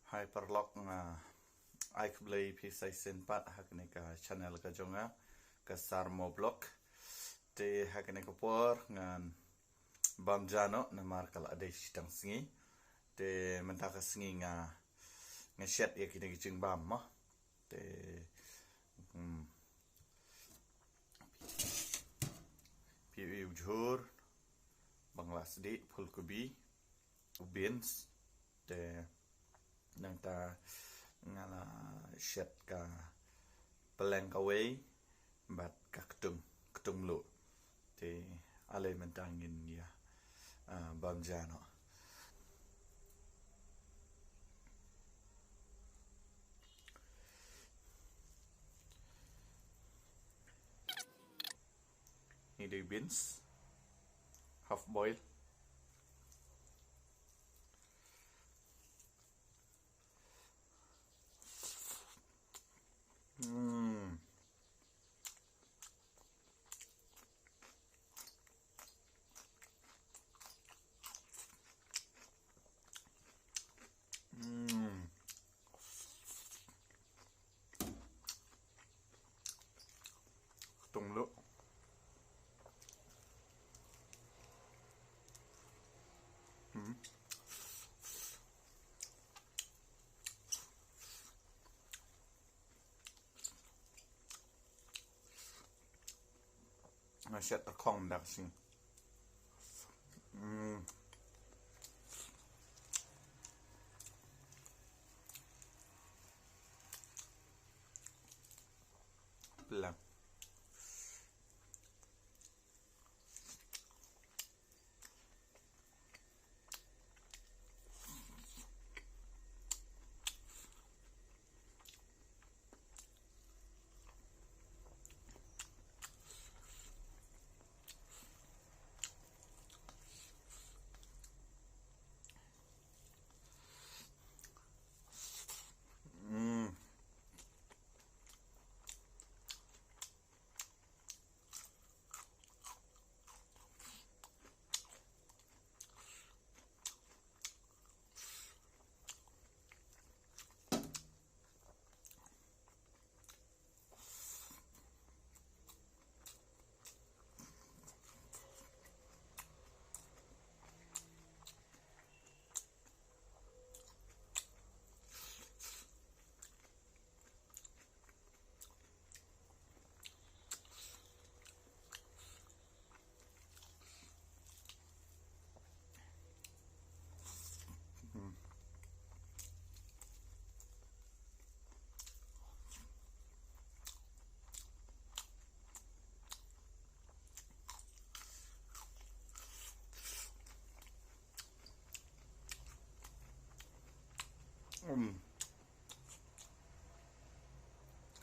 Hyperlock nga ai kblay pisay senpat hakne ka channel ka jonga ka sarmo block te hakne ka por ngan bamjano na markal ade sitang singi te mentaka singi nga shet ya kini kijing bam ma te piwi ujhur banglas di fulkubi ubins te nang ta ngala shet ka peleng kawai bat ka ketung lu te alay mentangin ya bamjano ini beans half boil ketung lu Shet terkong dak sing pelang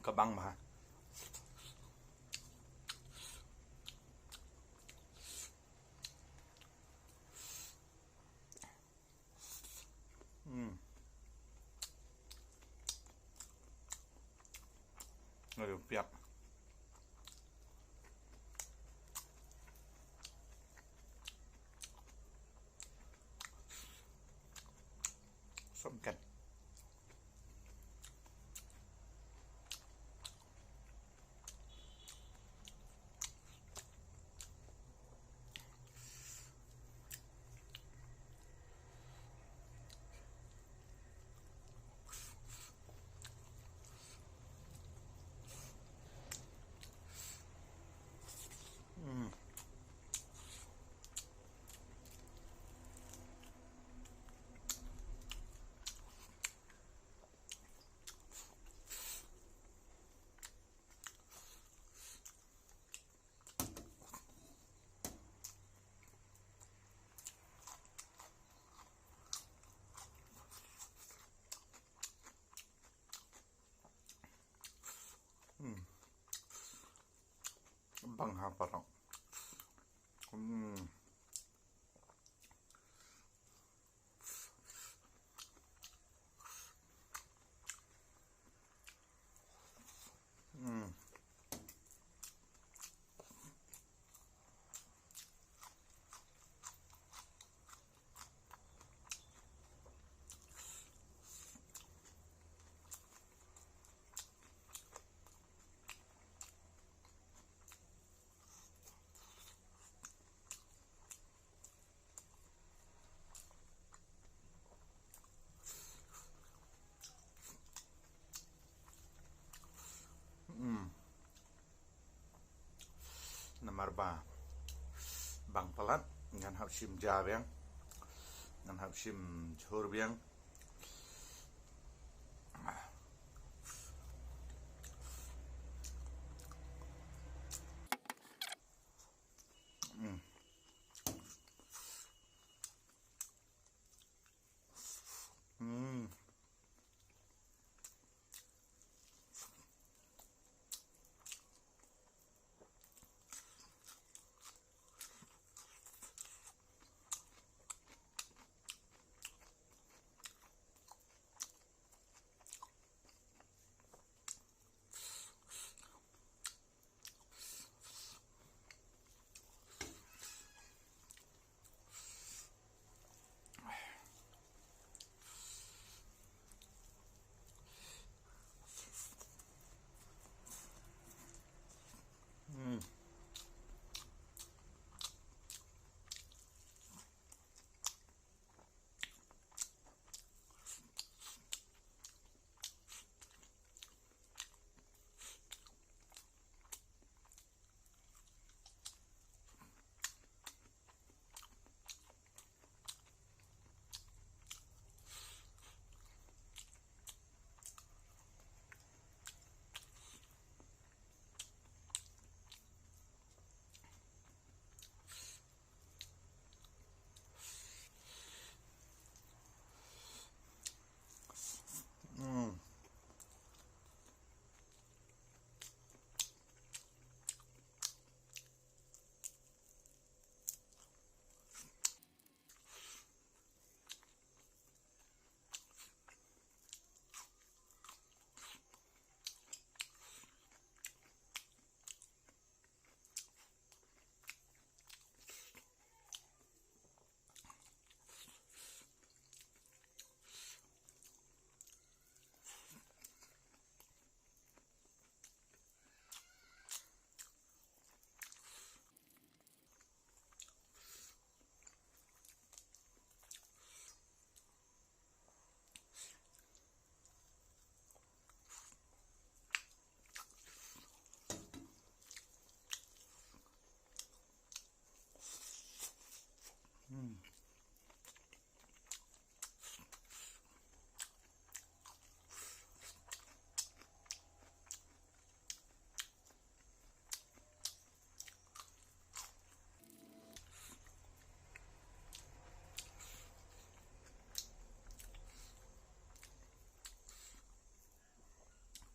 kabang ma aduh piak somkat bang ha parang ngàn học chim già biếng ngàn học chim chua biếng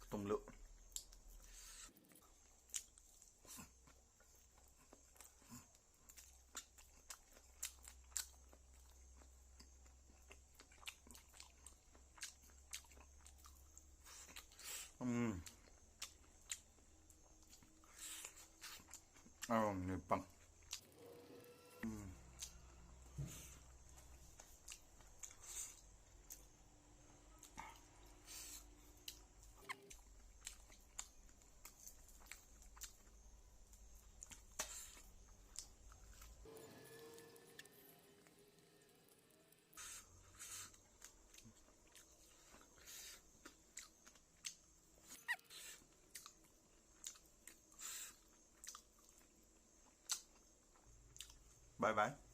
tung lựu người bằng bye bye